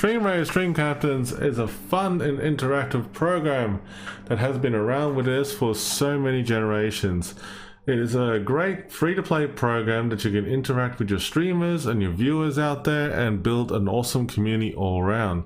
Raiders Stream Captains is a fun and interactive program that has been around with us for so many generations. It is a great free-to-play program that you can interact with your streamers and your viewers out there and build an awesome community all around.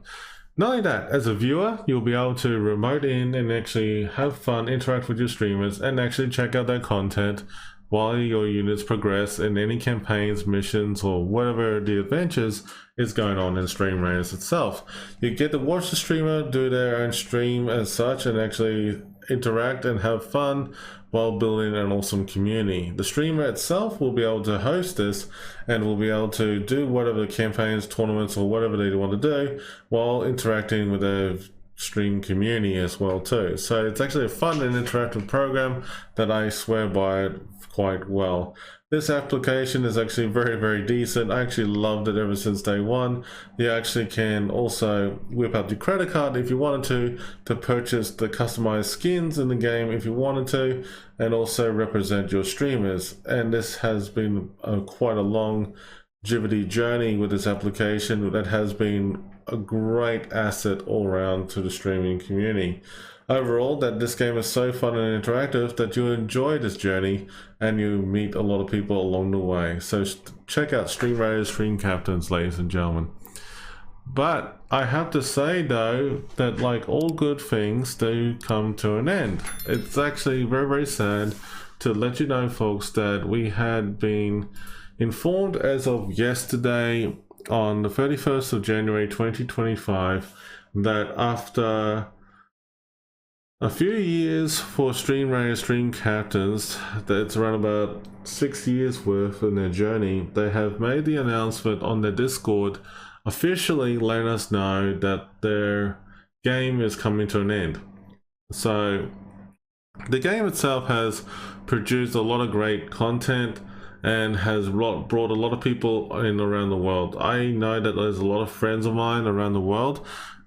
Not only that, as a viewer, you'll be able to remote in and actually have fun, interact with your streamers, and actually check out their content while your units progress in any campaigns, missions, or whatever the adventures is going on in Stream Raiders itself. You get to watch the streamer do their own stream as such and actually interact and have fun while building an awesome community. The streamer itself will be able to host this and will be able to do whatever the campaigns, tournaments, or whatever they want to do while interacting with their stream community as well too. So it's actually a fun and interactive program that I swear by it quite well. This application is actually very decent. I actually loved it ever since day one. You actually can also whip up your credit card if you wanted to purchase the customized skins in the game if you wanted to, and also represent your streamers. And this has been quite a longevity journey with this application that has been a great asset all around to the streaming community. Overall, that this game is so fun and interactive that you enjoy this journey and you meet a lot of people along the way. So check out Stream Raiders Stream Captains, ladies and gentlemen. But I have to say though that like all good things do come to an end. It's actually very sad to let you know, folks, that we had been informed as of yesterday on the 31st of January 2025 that after a few years for Stream Raiders Stream Captains, that's around about 6 years worth in their journey, they have made the announcement on their Discord officially letting us know that their game is coming to an end. So the game itself has produced a lot of great content and has brought a lot of people in around the world. I know that there's a lot of friends of mine around the world,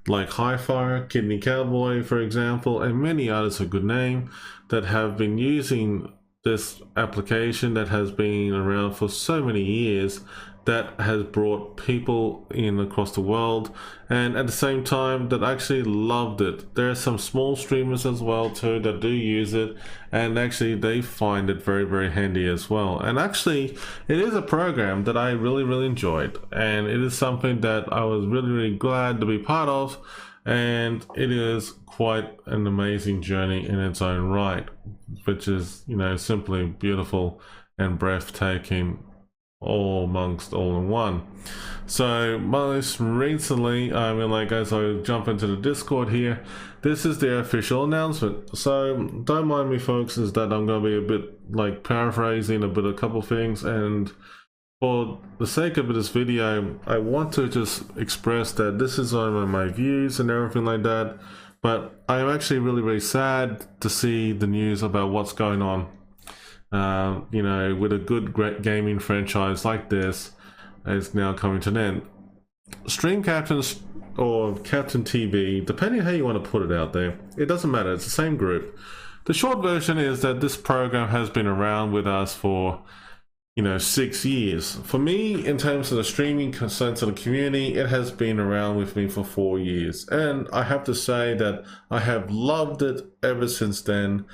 like Hi-Fire, Kidney Cowboy, for example, and many others of good name, that have been using this application that has been around for so many years, that has brought people in across the world, and at the same time that actually loved it. There are some small streamers as well too that do use it, and actually they find it very handy as well. And actually it is a program that I really enjoyed, and it is something that I was really glad to be part of, and it is quite an amazing journey in its own right, which is, you know, simply beautiful and breathtaking all amongst all in one. So most recently, I mean, like, as I jump into the Discord here, this is their official announcement. So don't mind me, folks, is that I'm going to be a bit like paraphrasing a couple things, and for the sake of this video I want to just express that this is on my views and everything like that, but I am actually really sad to see the news about what's going on. You know, with a great gaming franchise like this, is now coming to an end. Stream Captains or CaptainTV, depending how you want to put it out there, it doesn't matter, it's the same group. The short version is that this program has been around with us for, you know, 6 years. For me, in terms of the streaming sense of the community, it has been around with me for 4 years, and I have to say that I have loved it ever since then.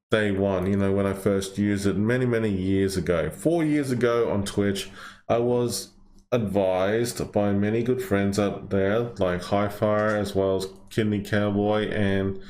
Day one, you know, when I first used it many years ago, 4 years ago on Twitch, I was advised by many good friends out there like Hi-Fire, as well as Kidney Cowboy and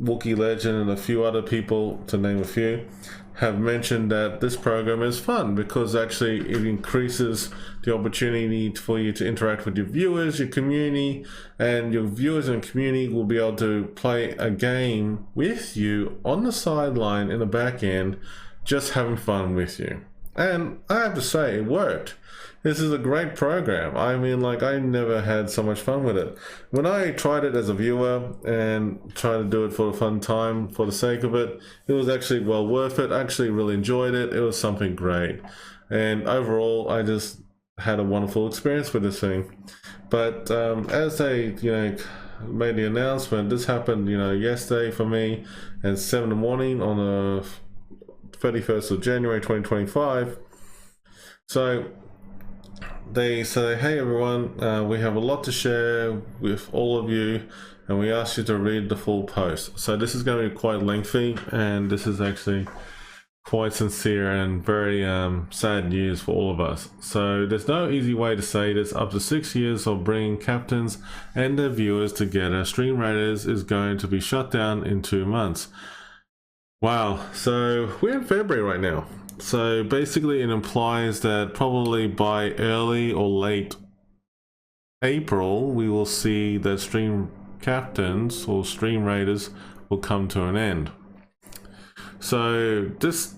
Wookie Legend, and a few other people, to name a few, have mentioned that this program is fun because actually it increases the opportunity for you to interact with your viewers, your community, and your viewers and community will be able to play a game with you on the sideline in the back end, just having fun with you. And I have to say, it worked. This is a great program. I mean, like, I never had so much fun with it. When I tried it as a viewer and tried to do it for a fun time, for the sake of it, it was actually well worth it. I actually really enjoyed it. It was something great. And overall, I just had a wonderful experience with this thing. But as they, you know, made the announcement, this happened, you know, yesterday for me at 7 in the morning on the 31st of January 2025. So they say, hey everyone, we have a lot to share with all of you, and we ask you to read the full post. So this is going to be quite lengthy, and this is actually quite sincere and very sad news for all of us. So there's no easy way to say this. After 6 years of bringing captains and their viewers together, Stream Raiders is going to be shut down in 2 months. Wow, so we're in February right now. So basically it implies that probably by early or late April, we will see that Stream Captains or Stream Raiders will come to an end. So this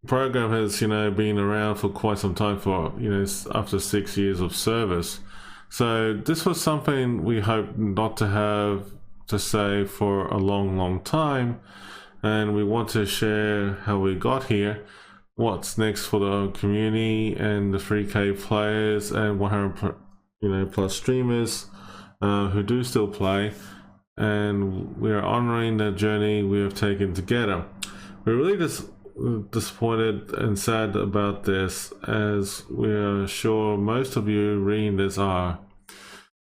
program has, been around for quite some time, for, after 6 years of service. So this was something we hope not to have to say for a long time, and we want to share how we got here, what's next for the community and the 3K players and 100 plus streamers who do still play, and we are honoring the journey we have taken together. We're really disappointed and sad about this, as we are sure most of you reading this are.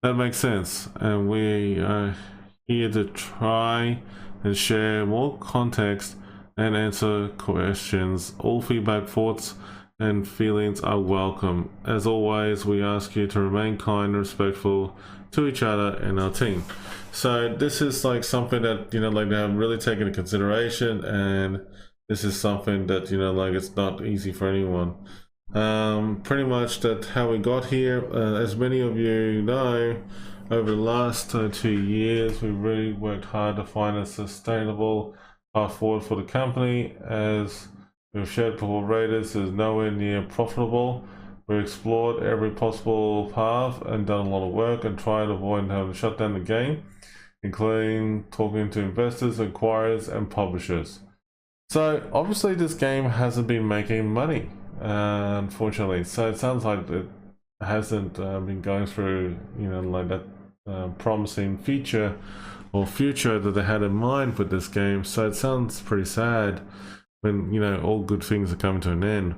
That makes sense, and we are here to try and share more context and answer questions. All feedback, thoughts and feelings are welcome. As always, we ask you to remain kind and respectful to each other and our team. So this is like something that they have really taken into consideration, and this is something that it's not easy for anyone. Pretty much that how we got here. As many of you know, over the last 2 years, we've really worked hard to find a sustainable path forward for the company. As we've shared before, Raiders is nowhere near profitable. We explored every possible path and done a lot of work and tried to avoid having to shut down the game, including talking to investors, acquirers and publishers. So obviously this game hasn't been making money, unfortunately. So it sounds like it hasn't been going through that promising feature or future that they had in mind with this game. So it sounds pretty sad when all good things are coming to an end.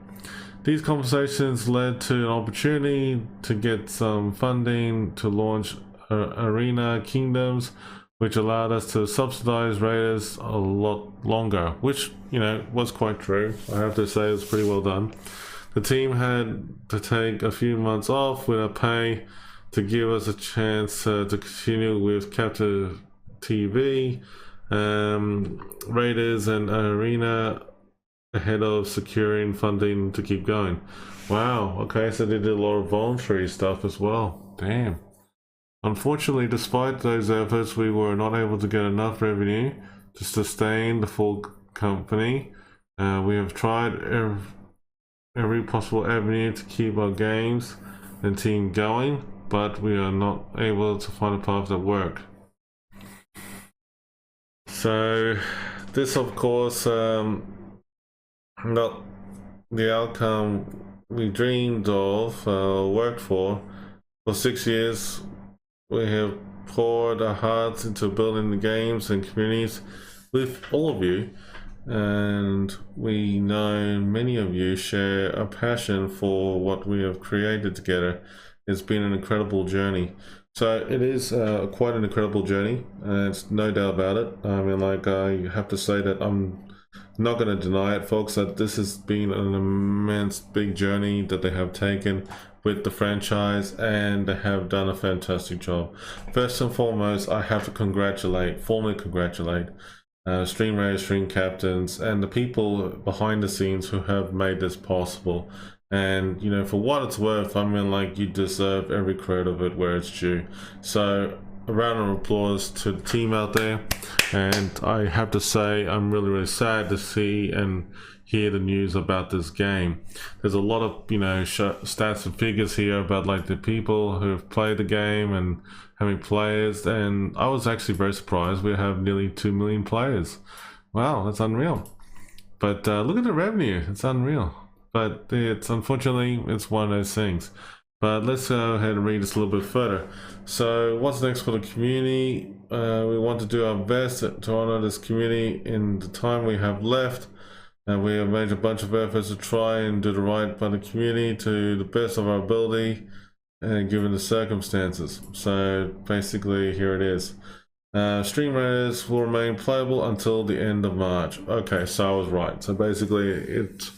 These conversations led to an opportunity to get some funding to launch Arena Kingdoms, which allowed us to subsidize Raiders a lot longer, which was quite true. I have to say, it's pretty well done. The team had to take a few months off without pay to give us a chance to continue with CaptainTV, Raiders and Arena, ahead of securing funding to keep going. Wow, okay, so they did a lot of voluntary stuff as well. Damn. Unfortunately, despite those efforts, we were not able to get enough revenue to sustain the full company. We have tried every possible avenue to keep our games and team going, but we are not able to find a path that works. So this, of course, not the outcome we dreamed of, worked for. For 6 years, we have poured our hearts into building the games and communities with all of you, and we know many of you share a passion for what we have created together. It's been an incredible journey. So it is quite an incredible journey, and it's no doubt about it. I mean, I have to say that I'm not going to deny it, folks, that this has been an immense big journey that they have taken with the franchise, and they have done a fantastic job. First and foremost, I have to formally congratulate Stream Raiders, Stream Captains, and the people behind the scenes who have made this possible. And for what it's worth, I mean, you deserve every credit of it where it's due. So a round of applause to the team out there. And I have to say, I'm really sad to see and hear the news about this game. There's a lot of stats and figures here about the people who have played the game and how many players, and I was actually very surprised we have nearly 2 million players. Wow, that's unreal. But look at the revenue, it's unreal. But it's unfortunately, it's one of those things. But let's go ahead and read this a little bit further. So what's next for the community? We want to do our best to honor this community in the time we have left. And we have made a bunch of efforts to try and do the right by the community to the best of our ability. given the circumstances. So basically, here it is. Stream Raiders will remain playable until the end of March. Okay, so I was right. So basically, it's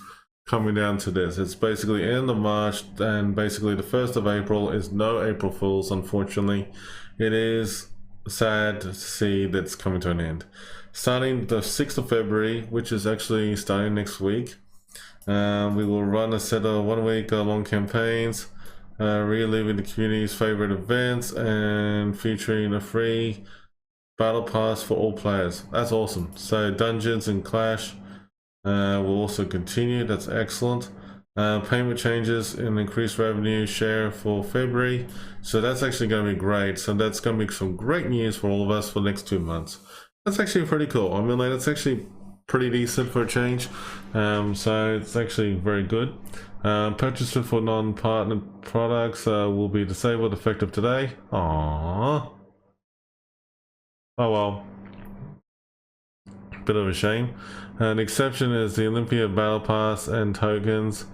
coming down to this. It's basically end of March, and basically the 1st of April is no April Fools, unfortunately. It is sad to see that's coming to an end. Starting the 6th of February, which is actually starting next week, we will run a set of 1 week long campaigns, reliving the community's favorite events and featuring a free battle pass for all players. That's awesome. So Dungeons and Clash will also continue. That's excellent. Payment changes and increased revenue share for February. So that's actually going to be great. So that's going to be some great news for all of us for the next 2 months. That's actually pretty cool. I mean, like, that's actually pretty decent for a change. So it's actually very good. Purchases for non-partner products will be disabled effective today. Aww. Oh well. Bit of a shame. An exception is the Olympia Battle Pass and tokens.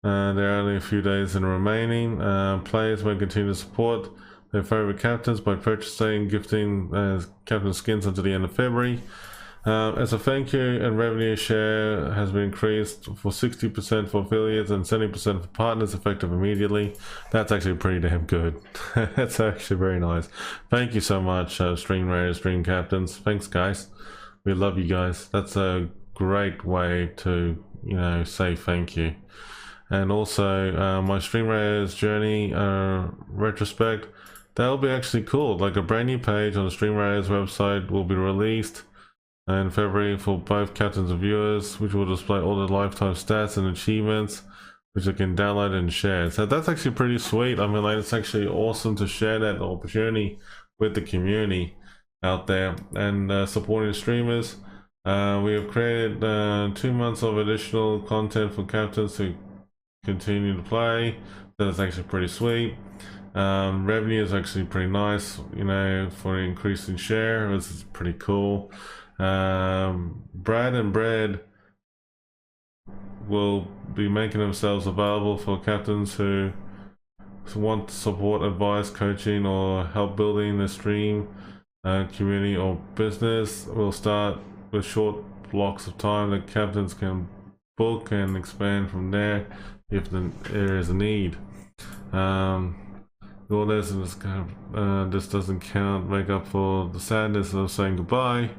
There are only a few days in remaining. Players may continue to support their favorite captains by purchasing and gifting captain skins until the end of February. As a thank you, and revenue share has been increased for 60% for affiliates and 70% for partners, effective immediately. That's actually pretty damn good. That's actually very nice. Thank you so much, Stream Raiders, Stream Captains. Thanks, guys. We love you guys. That's a great way to, you know, say thank you. And also, my Stream Raiders journey retrospect, that'll be actually cool. Like, a brand new page on the Stream Raiders website will be released in February for both captains and viewers, which will display all the lifetime stats and achievements, which you can download and share. So that's actually pretty sweet. I mean, like, it's actually awesome to share that opportunity with the community out there and supporting streamers. We have created 2 months of additional content for captains to continue to play. That's actually pretty sweet. Revenue is actually pretty nice, you know, for increasing share. This is pretty cool. Brad and Bread will be making themselves available for captains who want support, advice, coaching, or help building the stream community or business. We'll start with short blocks of time that captains can book and expand from there if there is a need. All this doesn't count, make up for the sadness of saying goodbye.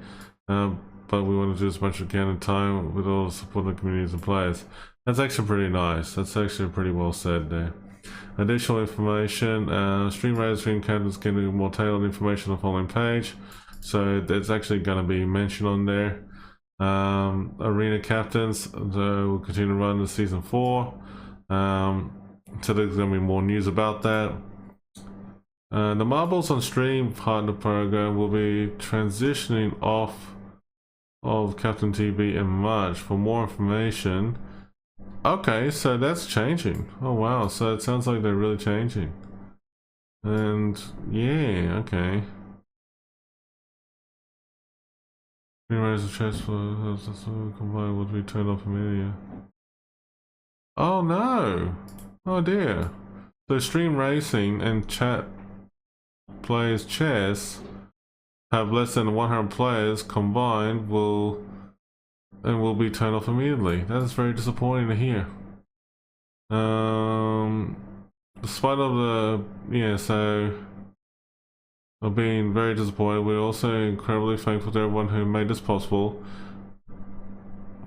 But we want to do as much as we can in time with all the support of the communities and players. That's actually pretty nice. That's actually pretty well said there. Additional information, Stream Raiders, Stream Captains can do more tailored information on the following page. So there's actually going to be mentioned on there. Arena Captains will continue to run the season 4. So there's going to be more news about that. The Marbles on Stream partner program will be transitioning off of CaptainTV in March. For more information, okay, so that's changing. Oh wow, so it sounds like they're really changing. And yeah, okay. Raise the chest for combined would be turned off immediately. Oh no! Oh dear. So stream racing and chat players chess have less than 100 players combined will be turned off immediately. That is very disappointing to hear. Despite of being very disappointed, we're also incredibly thankful to everyone who made this possible.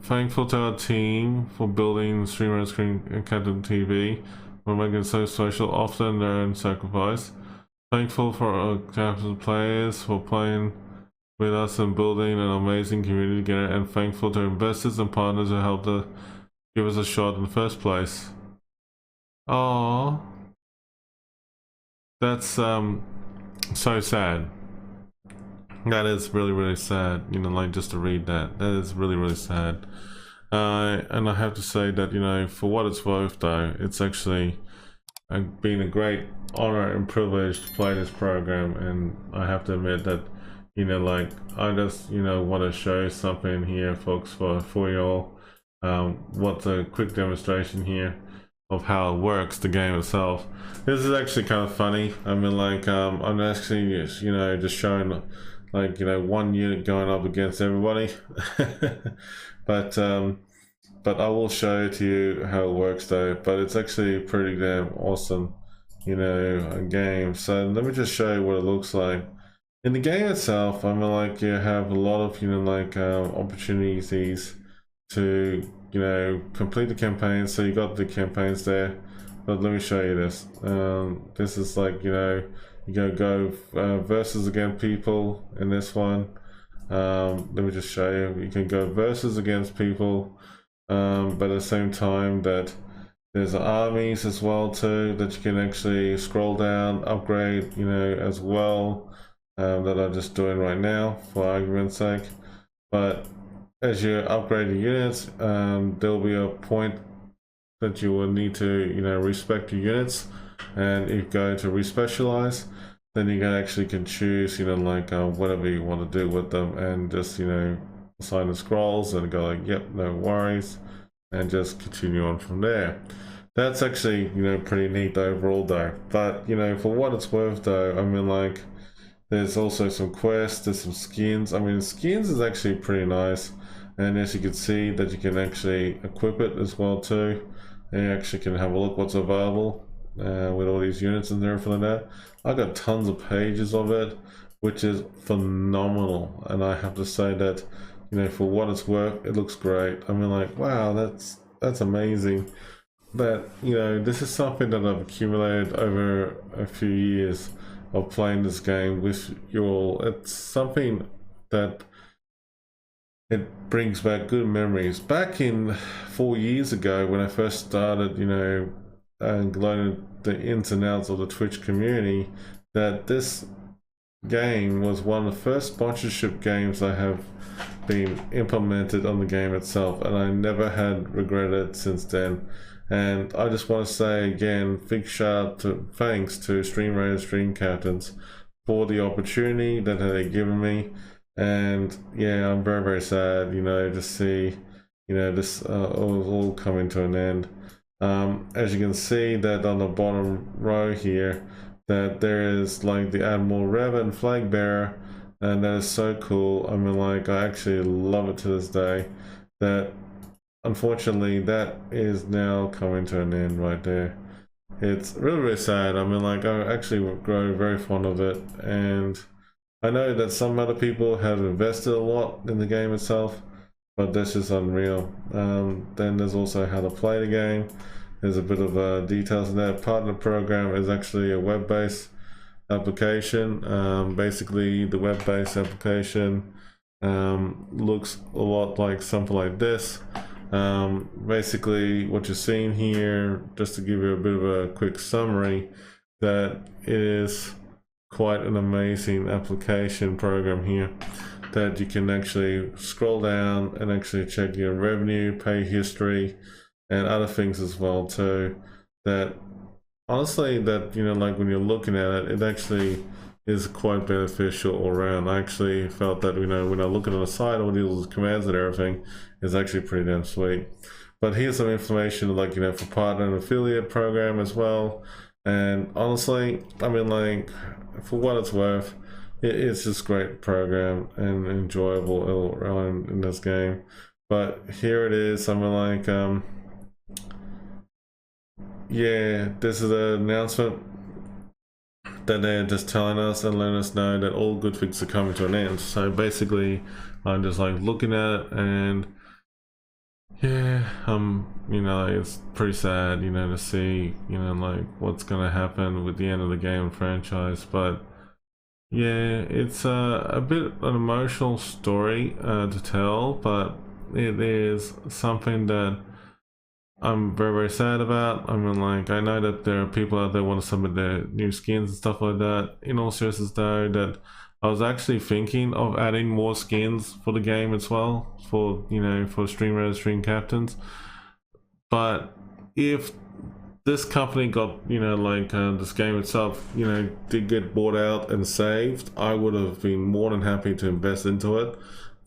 Thankful to our team for building Streamer Screen and CaptainTV. We're making it so special, often their own sacrifice. Thankful for our captain players for playing with us and building an amazing community together, and thankful to investors and partners who helped to give us a shot in the first place. Oh, that's so sad. That is really, really sad, you know, like just to read that. That is really, really sad. And I have to say that, you know, for what it's worth though, it's actually been a great honor and privilege to play this program, and I have to admit that, you know, like, I just, you know, want to show something here, folks, for you all. What's a quick demonstration here. of how it works, the game itself. This is actually kind of funny. I mean, like, I'm actually just, just showing, like, one unit going up against everybody. But I will show it to you how it works though. But it's actually pretty damn awesome, game. So let me just show you what it looks like. In the game itself, I mean, like, you have a lot of, opportunities to, complete the campaign. So you got the campaigns there. But let me show you this. This is like, you go versus against people in this one. Let me just show you. You can go versus against people. But at the same time that there's armies as well too that you can actually scroll down, upgrade, as well, that I'm just doing right now for argument's sake. But as you upgrade the units, there'll be a point that you will need to, respec your units, and if you go to respecialize, then you can choose, whatever you want to do with them, and just, assign the scrolls and go like, yep, no worries, and just continue on from there. That's actually, pretty neat overall though. But, for what it's worth though, I mean, like, there's also some quests, there's some skins. I mean, skins is actually pretty nice. And as you can see that you can actually equip it as well too. And you actually can have a look what's available with all these units and everything like that. I got tons of pages of it, which is phenomenal. And I have to say that, for what it's worth, it looks great. I mean, like, wow, that's amazing. But, this is something that I've accumulated over a few years of playing this game with you all. It's something that it brings back good memories. Back in 4 years ago when I first started, and learning the ins and outs of the Twitch community, that this game was one of the first sponsorship games I have been implemented on the game itself, and I never had regretted it since then. And I just want to say again, big thanks to Stream Raiders, Stream Captains for the opportunity that they've given me. And yeah, I'm very, very sad, to see, this all coming to an end. As you can see that on the bottom row here, that there is like the Admiral Rev and Flag Bearer, and that is so cool. I mean, like, I actually love it to this day. That unfortunately that is now coming to an end right there. It's really, really sad. I mean, like, I actually grow very fond of it, and I know that some other people have invested a lot in the game itself, but that's just unreal. Then there's also how to play the game. There's a bit of details in that. Partner program is actually a web-based application. Basically, the web-based application looks a lot like something like this. Basically, what you're seeing here, just to give you a bit of a quick summary, that it is quite an amazing application program here, that you can actually scroll down and actually check your revenue, pay history, and other things as well too. That honestly, that like when you're looking at it, it actually is quite beneficial all around. I actually felt that when I look at the side, all these commands and everything is actually pretty damn sweet. But here's some information, like, for partner and affiliate program as well. And honestly, I mean, like, for what it's worth, it's just great program and enjoyable all around in this game. But here it is. I mean, like, yeah, this is an announcement that they're just telling us and letting us know that all good things are coming to an end. So basically, I'm just like looking at it, and yeah, it's pretty sad, to see, like what's gonna happen with the end of the game franchise. But yeah, it's a bit an emotional story to tell, but it is something that I'm very, very sad about. I mean, like, I know that there are people out there who want to submit their new skins and stuff like that. In all seriousness though, that I was actually thinking of adding more skins for the game as well, for, for Stream Raiders, Stream Captains. But if this company got, this game itself, did get bought out and saved, I would have been more than happy to invest into it.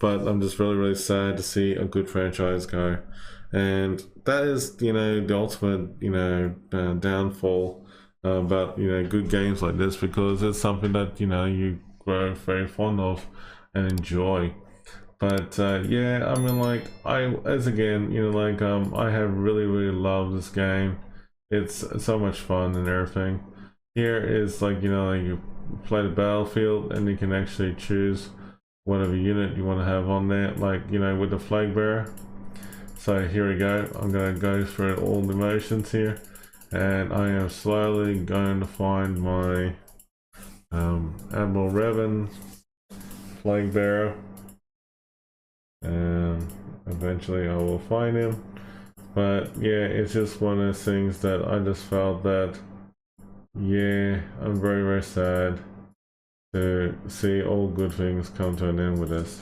but I'm just really sad to see a good franchise go. And that is, you know, the ultimate, you know, downfall about, you know, good games like this, because it's something that, you know, you grow very fond of and enjoy. But yeah, I mean, like, as again, you know, like, I have really loved this game. It's so much fun and everything. Here is like, you know, like you play the battlefield and you can actually choose whatever unit you want to have on there, like, you know, with the flag bearer. So here we go. I'm going to go through all the motions here, and I am slowly going to find my Admiral Revan flag bearer, and eventually I will find him. But yeah, it's just one of those things that I just felt that, yeah, I'm very sad to see all good things come to an end with this.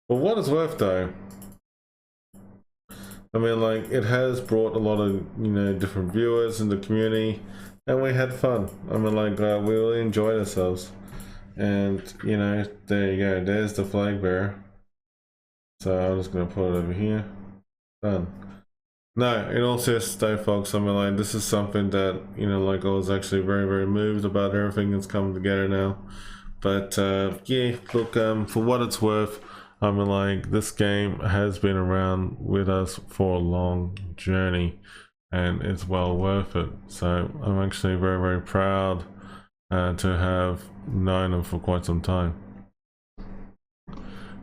For what it's worth though, I mean, like, it has brought a lot of, you know, different viewers in the community, and we had fun. I mean, like, we really enjoyed ourselves. And, you know, there you go, there's the flag bearer. So I'm just gonna put it over here. Done. No, in all seriousness though, folks, I mean, like, this is something that, you know, like, I was actually very moved about everything that's coming together now. But yeah, look, for what it's worth, I mean, like, this game has been around with us for a long journey, and it's well worth it. So I'm actually very proud to have known them for quite some time.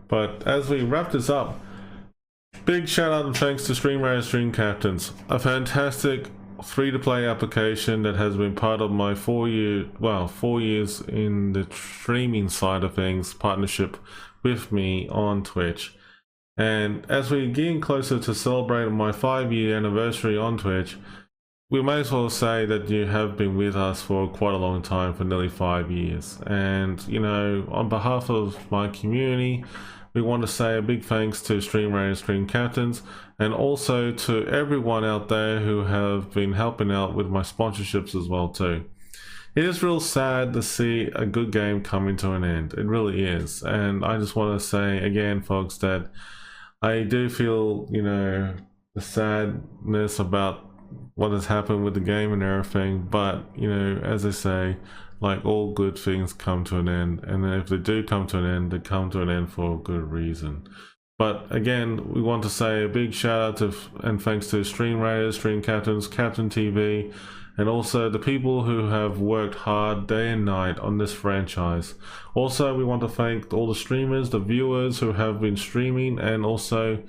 But as we wrap this up, big shout out and thanks to Raiders and Captains, a fantastic free-to-play application that has been part of my 4 years in the streaming side of things, partnership with me on Twitch. And as we're getting closer to celebrating my 5-year anniversary on Twitch, we may as well say that you have been with us for quite a long time, for nearly 5 years. And, you know, on behalf of my community, we want to say a big thanks to Raiders and Captains, and also to everyone out there who have been helping out with my sponsorships as well too. It is real sad to see a good game coming to an end. It really is. And I just want to say again, folks, that I do feel, you know, the sadness about what has happened with the game and everything, but, you know, as I say, like, all good things come to an end, and if they do come to an end, they come to an end for a good reason. But again, we want to say a big shout out to and thanks to Raiders, Stream Captains, CaptainTV, and also the people who have worked hard day and night on this franchise. Also, we want to thank all the streamers, the viewers who have been streaming and also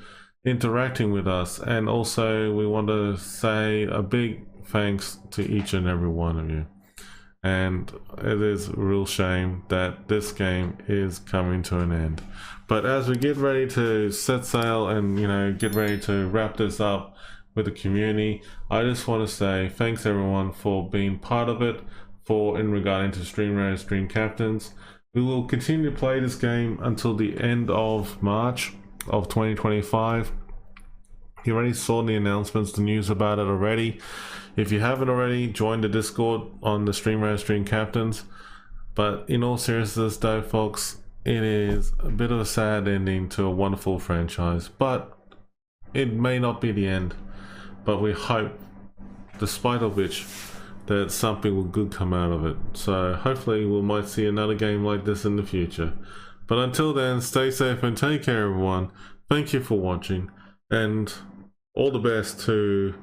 interacting with us, and also we want to say a big thanks to each and every one of you. And it is a real shame that this game is coming to an end. But as we get ready to set sail and, you know, get ready to wrap this up with the community, I just want to say thanks everyone for being part of it, in regarding to Raiders, Stream Captains. We will continue to play this game until the end of March of 2025. You already saw the announcements, the news about it already. If you haven't already, join the Discord on the Raiders Stream Captains. But in all seriousness though, folks, it is a bit of a sad ending to a wonderful franchise. But it may not be the end. But we hope, despite of which, that something will good come out of it. So hopefully we might see another game like this in the future. But until then, stay safe and take care everyone. Thank you for watching, and all the best to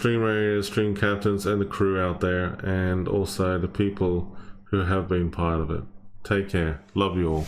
Raiders, Stream Captains and the crew out there, and also the people who have been part of it. Take care. Love you all.